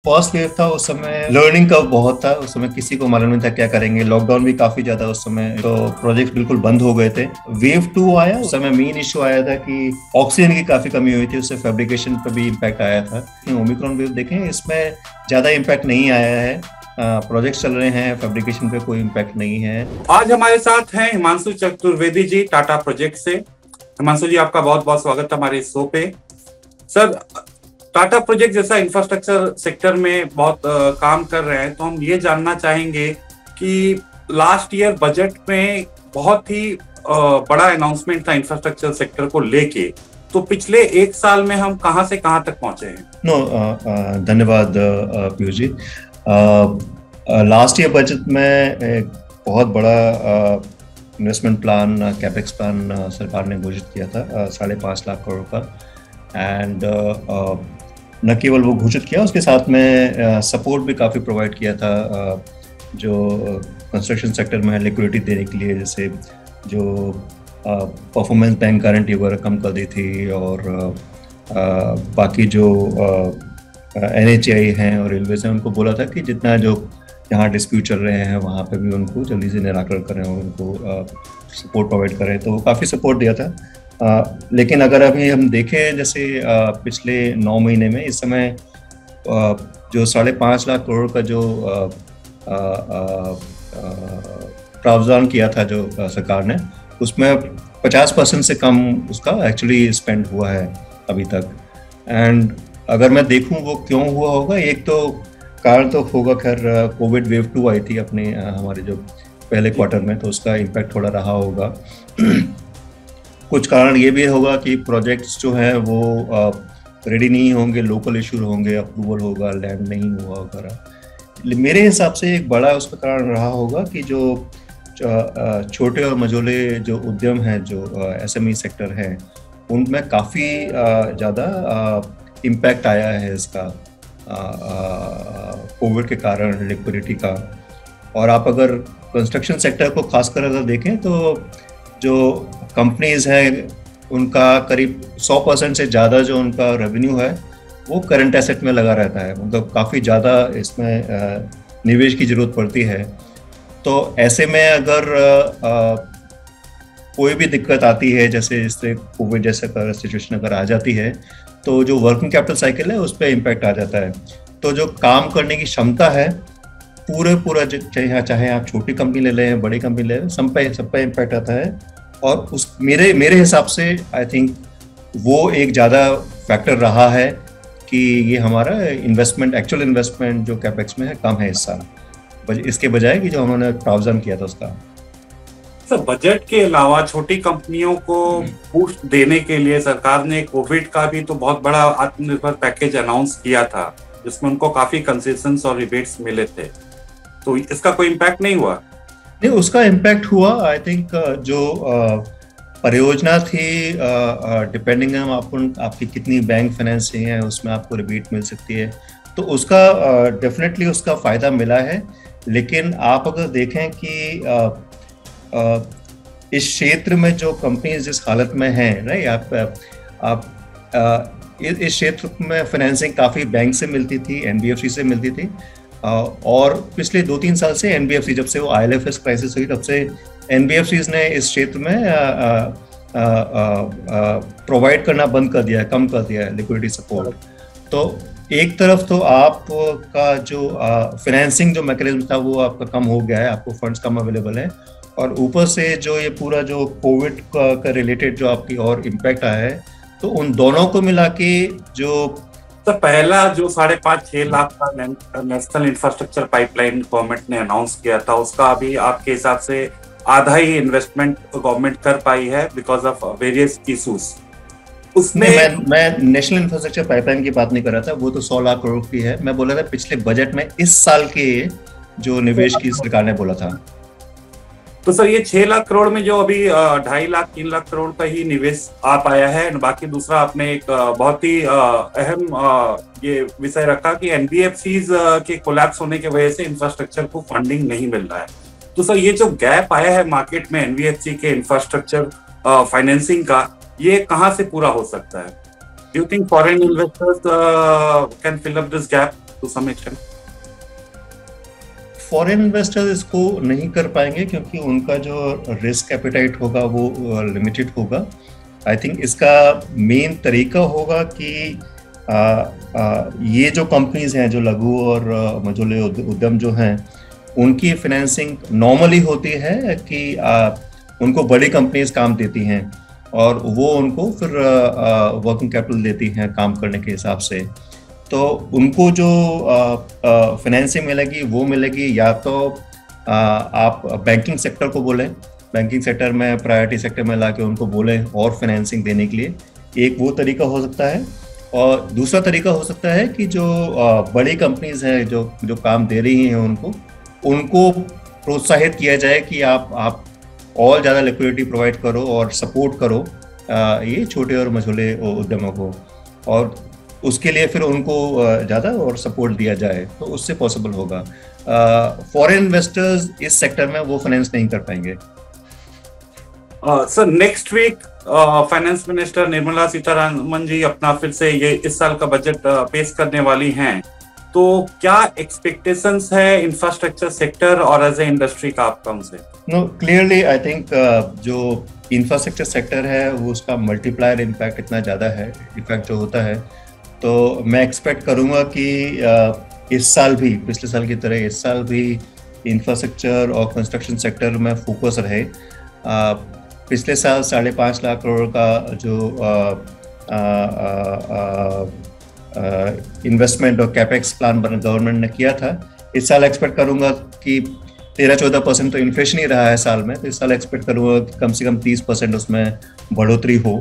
First wave था उस समय, लर्निंग का बहुत था उस समय, किसी को मालूम नहीं था क्या करेंगे। लॉकडाउन भी काफी ज्यादा उस समय, तो प्रोजेक्ट बिल्कुल बंद हो गए थे। वेव 2 आया, उस समय मेन इशू आया था कि ऑक्सीजन की काफी कमी हुई थी, उससे फैब्रिकेशन पर भी इम्पैक्ट आया था। ओमिक्रॉन वेव देखें, इसमें ज्यादा इम्पैक्ट नहीं आया है, प्रोजेक्ट चल रहे हैं, फैब्रिकेशन पे कोई इम्पैक्ट नहीं है। आज हमारे साथ हैं हिमांशु चतुर्वेदी जी, टाटा प्रोजेक्ट से। हिमांशु जी, आपका बहुत बहुत स्वागत है हमारे शो पे। सर, टाटा प्रोजेक्ट जैसा इंफ्रास्ट्रक्चर सेक्टर में बहुत काम कर रहे हैं, तो हम ये जानना चाहेंगे कि लास्ट ईयर बजट में बहुत ही बड़ा अनाउंसमेंट था इंफ्रास्ट्रक्चर सेक्टर को लेके, तो पिछले एक साल में हम कहां से कहां तक पहुंचे हैं? धन्यवाद Piyush ji. Last year budget में एक बहुत बड़ा इन्वेस्टमेंट प्लान, कैपेक्स प्लान सरकार ने घोषित किया था, 5.5 लाख करोड़ का। एंड न केवल वो घोषित किया, उसके साथ में सपोर्ट भी काफ़ी प्रोवाइड किया था जो कंस्ट्रक्शन सेक्टर में लिक्विडिटी देने के लिए, जैसे जो परफॉर्मेंस बैंक गारंटी वगैरह कम कर दी थी, और बाकी जो NHAI हैं और रेलवेज हैं, उनको बोला था कि जितना जो जहाँ डिस्प्यूट चल रहे हैं वहाँ पे भी उनको जल्दी से निराकरण करें और उनको सपोर्ट प्रोवाइड करें, तो वो काफ़ी सपोर्ट दिया था। लेकिन अगर अभी हम देखें, जैसे पिछले 9 महीने में इस समय जो 5.5 लाख करोड़ का जो प्रावधान किया था जो सरकार ने, उसमें 50% से कम उसका एक्चुअली स्पेंड हुआ है अभी तक। एंड अगर मैं देखूं वो क्यों हुआ होगा, एक तो कारण तो होगा, खैर कोविड वेव 2 आई थी अपने हमारे जो पहले क्वार्टर में, तो उसका इम्पैक्ट थोड़ा रहा होगा। कुछ कारण ये भी होगा कि प्रोजेक्ट्स जो हैं वो रेडी नहीं होंगे, लोकल इशू होंगे, अप्रूवल होगा, लैंड नहीं हुआ वगैरह। मेरे हिसाब से एक बड़ा उसका कारण रहा होगा कि जो छोटे और मझोले जो उद्यम हैं, जो SME सेक्टर हैं, उनमें काफ़ी ज़्यादा इम्पैक्ट आया है इसका कोविड के कारण, लिक्विडिटी का। और आप अगर कंस्ट्रक्शन सेक्टर को खासकर अगर देखें, तो जो कंपनीज हैं उनका करीब 100% से ज़्यादा जो उनका रेवेन्यू है वो करंट एसेट में लगा रहता है, मतलब काफ़ी ज़्यादा इसमें निवेश की ज़रूरत पड़ती है। तो ऐसे में अगर कोई भी दिक्कत आती है, जैसे इससे कोविड जैसा सिचुएशन अगर आ जाती है, तो जो वर्किंग कैपिटल साइकिल है उस पर इम्पैक्ट आ जाता है। तो जो काम करने की क्षमता है पूरा चाहे आप छोटी कंपनी ले लें, बड़ी कंपनी ले लें, सब पे इम्पैक्ट आता है। और उस मेरे हिसाब से आई थिंक वो एक ज़्यादा फैक्टर रहा है कि ये हमारा एक्चुअल इन्वेस्टमेंट जो कैपेक्स में है कम है इस साल, इसके बजाय कि जो उन्होंने प्रावधान किया था उसका। सर, बजट के अलावा छोटी कंपनियों को बूस्ट देने के लिए सरकार ने कोविड का भी तो बहुत बड़ा आत्मनिर्भर पैकेज अनाउंस किया था, जिसमें उनको काफी कंसेशंस और रिबेट्स मिले थे, तो इसका कोई इम्पैक्ट नहीं हुआ? नहीं, उसका इम्पैक्ट हुआ। आई थिंक जो परियोजना थी, डिपेंडिंग आपकी कितनी बैंक फाइनेंसिंग है, उसमें आपको रिबेट मिल सकती है, तो उसका डेफिनेटली उसका फ़ायदा मिला है। लेकिन आप अगर देखें कि इस क्षेत्र में जो कंपनीज जिस हालत में हैं, राइट, इस क्षेत्र में फाइनेंसिंग काफ़ी बैंक से मिलती थी, NBFC से मिलती थी, और पिछले 2-3 साल से NBFC, जब से वो IL&FS क्राइसिस हुई, तब से NBFCs ने इस क्षेत्र में प्रोवाइड करना बंद कर दिया है, कम कर दिया है लिक्विडिटी सपोर्ट। तो एक तरफ तो आपका जो फाइनेंसिंग जो मैकेनिज्म था वो आपका कम हो गया है, आपको फंड्स कम अवेलेबल है, और ऊपर से जो ये पूरा जो कोविड का रिलेटेड जो आपकी और इम्पैक्ट आया है, तो उन दोनों को मिला के जो तो पहला जो 5.5-6 लाख का नेशनल इंफ्रास्ट्रक्चर पाइपलाइन गवर्नमेंट ने अनाउंस किया था, उसका अभी आपके हिसाब से आधा ही इन्वेस्टमेंट गवर्नमेंट कर पाई है बिकॉज ऑफ वेरियस इशूज। उसमें मैं नेशनल इंफ्रास्ट्रक्चर पाइपलाइन की बात नहीं कर रहा था, वो तो 100 लाख करोड़ की है। मैं बोला था पिछले बजट में इस साल के जो निवेश की सरकार ने बोला था। तो सर, ये 6 लाख करोड़ में जो अभी 2.5 लाख 3 लाख करोड़ का ही निवेश आ पाया है, बाकी दूसरा आपने एक बहुत ही अहम ये विषय रखा कि NBFCs के कोलैप्स होने की वजह से इंफ्रास्ट्रक्चर को फंडिंग नहीं मिल रहा है। तो सर, ये जो गैप आया है मार्केट में NBFC के इंफ्रास्ट्रक्चर फाइनेंसिंग का, ये कहाँ से पूरा हो सकता है? Do you think foreign investors can fill up this gap? To some extent? Foreign investors इसको नहीं कर पाएंगे क्योंकि उनका जो रिस्क एपेटाइट होगा वो लिमिटेड होगा। आई थिंक इसका मेन तरीका होगा कि ये जो कंपनीज हैं, जो लघु और मझोले उद्यम जो हैं, उनकी फाइनेंसिंग नॉर्मली होती है कि उनको बड़ी कंपनीज काम देती हैं और वो उनको फिर वर्किंग कैपिटल देती हैं काम करने के हिसाब से। तो उनको जो फाइनेंसिंग मिलेगी वो मिलेगी या तो आप बैंकिंग सेक्टर को बोलें, बैंकिंग सेक्टर में प्रायोरिटी सेक्टर में लाके उनको बोलें और फाइनेंसिंग देने के लिए, एक वो तरीका हो सकता है। और दूसरा तरीका हो सकता है कि जो बड़ी कंपनीज हैं जो काम दे रही हैं उनको प्रोत्साहित किया जाए कि आप और ज़्यादा लिक्विडिटी प्रोवाइड करो और सपोर्ट करो ये छोटे और मझोले उद्यमों को, और उसके लिए फिर उनको ज़्यादा और सपोर्ट दिया जाए तो उससे पॉसिबल होगा। फॉरेन इन्वेस्टर्स इस सेक्टर में वो फाइनेंस नहीं कर पाएंगे। Sir, next week finance minister Nirmala Sitharaman ji अपना फिर से ये इस साल का बजट पेश करने वाली हैं, तो क्या एक्सपेक्टेशंस है इंफ्रास्ट्रक्चर सेक्टर और एज ए इंडस्ट्री का आपका उनसे? नो, क्लियरली आई थिंक जो इंफ्रास्ट्रक्चर सेक्टर है वो उसका मल्टीप्लायर इम्पैक्ट इतना ज़्यादा है, इफेक्ट जो होता है, तो मैं एक्सपेक्ट करूँगा कि इस साल भी पिछले साल की तरह इस साल भी इंफ्रास्ट्रक्चर और कंस्ट्रक्शन सेक्टर में फोकस रहे। पिछले साल 5.5 लाख करोड़ का जो इन्वेस्टमेंट और कैपेक्स प्लान गवर्नमेंट ने किया था, इस साल एक्सपेक्ट करूंगा कि 13-14% तो इन्फ्लेशन ही रहा है साल में, तो इस साल एक्सपेक्ट करूंगा कि कम से कम 30% उसमें बढ़ोतरी हो,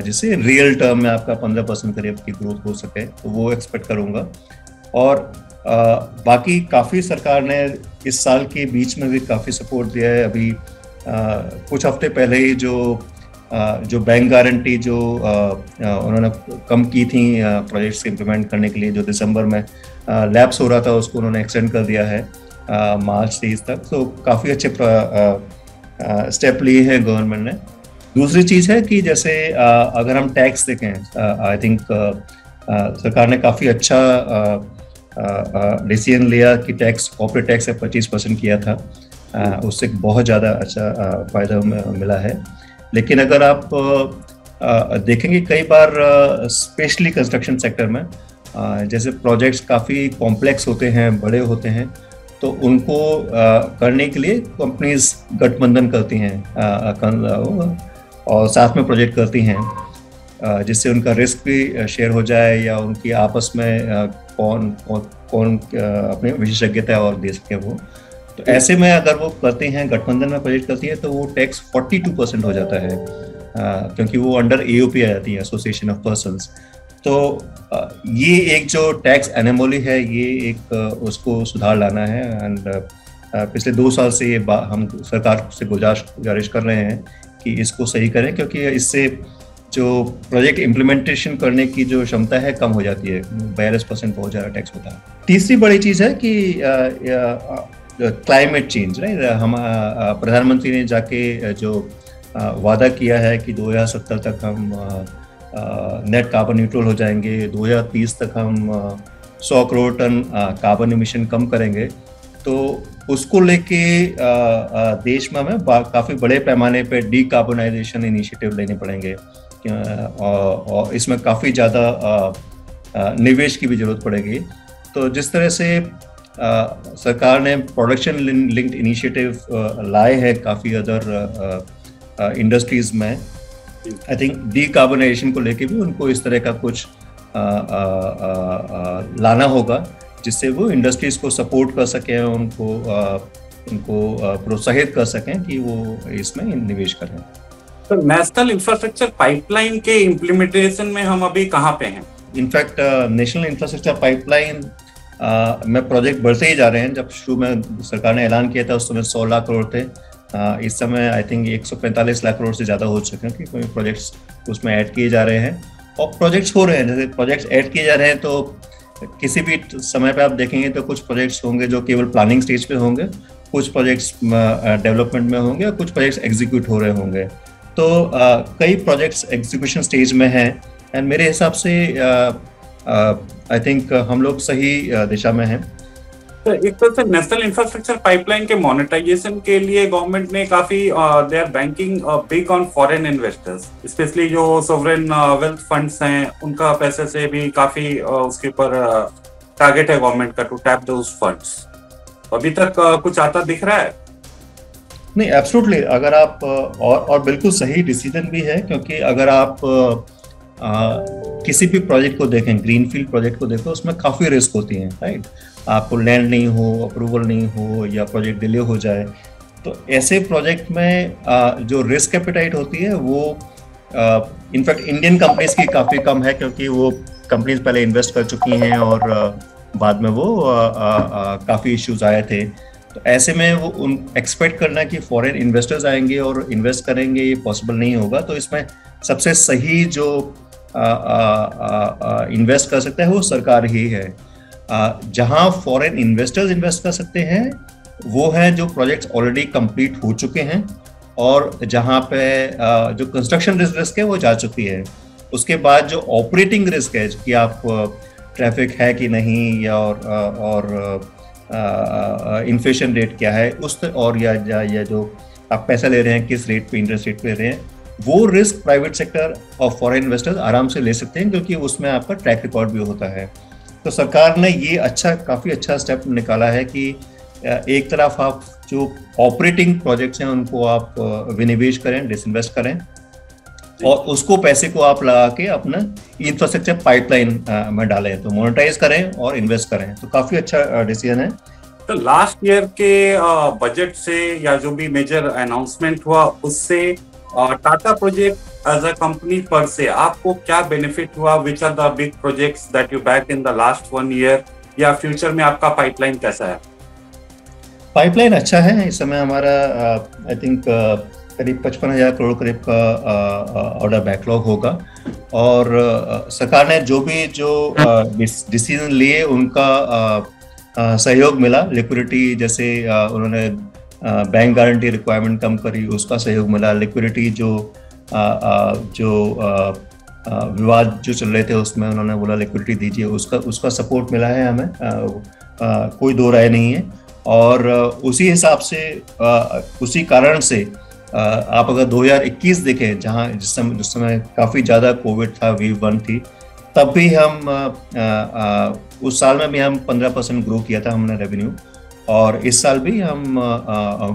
जिससे रियल टर्म में आपका 15% करीब की ग्रोथ हो सके, तो वो एक्सपेक्ट करूंगा। और बाकी काफ़ी सरकार ने इस साल के बीच में भी काफ़ी सपोर्ट दिया है। अभी कुछ हफ्ते पहले ही जो बैंक गारंटी जो उन्होंने कम की थी प्रोजेक्ट्स इम्प्लीमेंट करने के लिए, जो दिसंबर में लैप्स हो रहा था, उसको उन्होंने एक्सटेंड कर दिया है मार्च 23 तक। तो काफ़ी अच्छे स्टेप लिए हैं गवर्नमेंट ने। दूसरी चीज़ है कि जैसे अगर हम टैक्स देखें, आई थिंक सरकार ने काफ़ी अच्छा डिसीजन लिया कि कॉर्पोरेट टैक्स से 25% किया था, उससे बहुत ज़्यादा अच्छा फ़ायदा मिला है। लेकिन अगर आप देखेंगे कई बार स्पेशली कंस्ट्रक्शन सेक्टर में जैसे प्रोजेक्ट्स काफ़ी कॉम्प्लेक्स होते हैं, बड़े होते हैं, तो उनको करने के लिए कंपनीज गठबंधन करती हैं और साथ में प्रोजेक्ट करती हैं, जिससे उनका रिस्क भी शेयर हो जाए या उनकी आपस में कौन अपनी विशेषज्ञता और दे सके वो। तो ऐसे में अगर वो करते हैं, गठबंधन में प्रोजेक्ट करती है, तो वो टैक्स 42% हो जाता है, क्योंकि वो अंडर AOP आ जाती है, एसोसिएशन ऑफ पर्संस। तो ये एक जो टैक्स एनोमली है, ये एक उसको सुधार लाना है। एंड पिछले 2 साल से ये हम सरकार से गुजारिश कर रहे हैं कि इसको सही करें, क्योंकि इससे जो प्रोजेक्ट इम्प्लीमेंटेशन करने की जो क्षमता है कम हो जाती है। 42% बहुत ज़्यादा टैक्स होता है। तीसरी बड़ी चीज़ है कि क्लाइमेट चेंज, राइट। हम प्रधानमंत्री ने जाके जो वादा किया है कि 2070 तक हम नेट कार्बन न्यूट्रल हो जाएंगे, 2030 तक हम 100 करोड़ टन कार्बन एमिशन कम करेंगे, तो उसको लेके देश में हमें काफ़ी बड़े पैमाने पे डीकार्बोनाइजेशन इनिशिएटिव लेने पड़ेंगे, और इसमें काफ़ी ज़्यादा निवेश की भी ज़रूरत पड़ेगी। तो जिस तरह से सरकार ने प्रोडक्शन लिंक्ड इनिशिएटिव लाए हैं काफ़ी अदर इंडस्ट्रीज़ में, आई थिंक डीकार्बोनाइजेशन को लेके भी उनको इस तरह का कुछ लाना होगा, जिससे वो इंडस्ट्रीज़ को सपोर्ट कर सकें, उनको प्रोत्साहित कर सकें कि वो इसमें निवेश करें। तो नेशनल इंफ्रास्ट्रक्चर पाइपलाइन के इम्प्लीमेंटेशन में हम अभी कहाँ पे हैं? इनफैक्ट नेशनल इंफ्रास्ट्रक्चर पाइपलाइन में प्रोजेक्ट बढ़ते ही जा रहे हैं। जब शुरू में सरकार ने ऐलान किया था उस समय 100 लाख करोड़ थे, इस समय आई थिंक 145 लाख करोड़ से ज़्यादा हो चुके हैं, क्योंकि प्रोजेक्ट्स उसमें ऐड किए जा रहे हैं और प्रोजेक्ट्स हो रहे हैं। जैसे प्रोजेक्ट्स ऐड किए जा रहे हैं, तो किसी भी समय पे आप देखेंगे तो कुछ प्रोजेक्ट्स होंगे जो केवल प्लानिंग स्टेज पे होंगे, कुछ प्रोजेक्ट्स डेवलपमेंट में होंगे और कुछ प्रोजेक्ट्स एग्जीक्यूट हो रहे होंगे। तो कई प्रोजेक्ट्स एग्जीक्यूशन स्टेज में हैं, एंड मेरे हिसाब से आई थिंक हम लोग सही दिशा में हैं। तो एक तरह से नेशनल इंफ्रास्ट्रक्चर पाइपलाइन के मोनेटाइजेशन के लिए गवर्नमेंट ने काफी they are banking big on foreign investors, specially जो सोवरेन वेल्थ फंड्स हैं, उनका पैसे से भी काफी उसके ऊपर टारगेट है गवर्नमेंट का टू टैप दोस फंड्स। अभी तक कुछ आता दिख रहा है? नहीं, एब्सोल्युटली। अगर आप और बिल्कुल सही डिसीजन भी है, क्योंकि अगर आप किसी भी प्रोजेक्ट को देखें, ग्रीनफील्ड प्रोजेक्ट को देखो, उसमें काफ़ी रिस्क होती हैं, राइट। आपको लैंड नहीं हो, अप्रूवल नहीं हो, या प्रोजेक्ट डिले हो जाए, तो ऐसे प्रोजेक्ट में जो रिस्क कैपिटाइट होती है वो इनफैक्ट इंडियन कंपनीज की काफ़ी कम है, क्योंकि वो कंपनीज पहले इन्वेस्ट कर चुकी हैं और बाद में वो काफ़ी इश्यूज आए थे। तो ऐसे में वो उन एक्सपेक्ट करना कि फॉरेन इन्वेस्टर्स आएंगे और इन्वेस्ट करेंगे, ये पॉसिबल नहीं होगा। तो इसमें सबसे सही जो इन्वेस्ट कर सकता है वो सरकार ही है। जहां फॉरेन इन्वेस्टर्स इन्वेस्ट कर सकते हैं वो है जो प्रोजेक्ट्स ऑलरेडी कंप्लीट हो चुके हैं और जहां पे जो कंस्ट्रक्शन रिस्क है वो जा चुकी है। उसके बाद जो ऑपरेटिंग रिस्क है कि आप ट्रैफिक है कि नहीं, या और इन्फ्लेशन रेट क्या है, उस और या जो आप पैसा ले रहे हैं किस रेट पे, इंटरेस्ट रेट पे ले रहे हैं, वो रिस्क प्राइवेट सेक्टर और फॉरेन इन्वेस्टर्स आराम से ले सकते हैं, क्योंकि उसमें आपका ट्रैक रिकॉर्ड भी होता है। तो सरकार ने ये काफ़ी अच्छा स्टेप निकाला है कि एक तरफ आप जो ऑपरेटिंग प्रोजेक्ट्स हैं उनको आप विनिवेश करें, डिसइन्वेस्ट करें, और उसको पैसे को आप लगा के अपना इंफ्रास्ट्रक्चर पाइपलाइन में डालें, तो मोनेटाइज करें और इन्वेस्ट करें। तो काफी अच्छा डिसीजन है। तो लास्ट ईयर के बजट से या जो भी मेजर अनाउंसमेंट हुआ उससे Tata project as a company पर से आपको क्या बेनिफिट हुआ? Which are the big projects that you back in the last 1 year, या फ्यूचर में आपका पाइपलाइन कैसा है? पाइपलाइन अच्छा है। इस समय हमारा आई थिंक करीब 55,000 करोड़ करीब का ऑर्डर बैकलॉग होगा, और सरकार ने जो डिसीजन लिए उनका सहयोग मिला। लिक्विडिटी, जैसे उन्होंने बैंक गारंटी रिक्वायरमेंट कम करी, उसका सहयोग मिला। लिक्विडिटी जो विवाद जो चल रहे थे उसमें उन्होंने बोला लिक्विडिटी दीजिए, उसका सपोर्ट मिला है हमें, कोई दो राय नहीं है। और उसी हिसाब से उसी कारण से आप अगर 2021 देखें, जिस समय काफ़ी ज़्यादा कोविड था, वेव 1 थी, तब भी हम उस साल में भी हम 15% ग्रो किया था हमने रेवेन्यू, और इस साल भी हम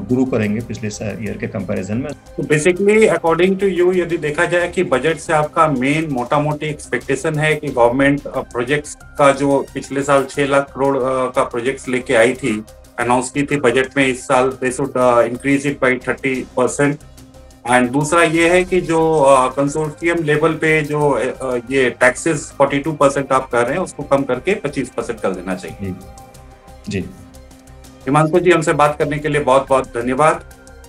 ग्रो करेंगे पिछले ईयर के कंपैरिजन में। तो बेसिकली अकॉर्डिंग टू यू, यदि देखा जाए कि बजट से आपका मेन मोटा मोटी एक्सपेक्टेशन है कि गवर्नमेंट प्रोजेक्ट्स का जो पिछले साल 6 लाख करोड़ का प्रोजेक्ट्स लेके आई थी, अनाउंस की थी बजट में, इस साल they should increase it by 30%। And दूसरा ये है कि जो कंसोर्टियम लेवल पे जो ये टैक्सेस 42% आप कर रहे हैं उसको कम करके 25% कर देना चाहिए। जी हिमांशु जी, हमसे बात करने के लिए बहुत बहुत धन्यवाद।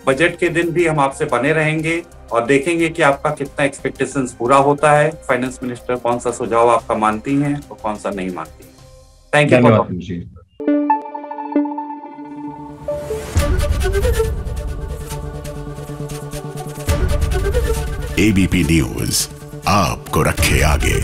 बजट के दिन भी हम आपसे बने रहेंगे और देखेंगे कि आपका कितना एक्सपेक्टेशंस पूरा होता है। फाइनेंस मिनिस्टर कौन सा सुझाव आपका मानती हैं और कौन सा नहीं मानती है। Thank you. एबीपी न्यूज आपको रखे आगे।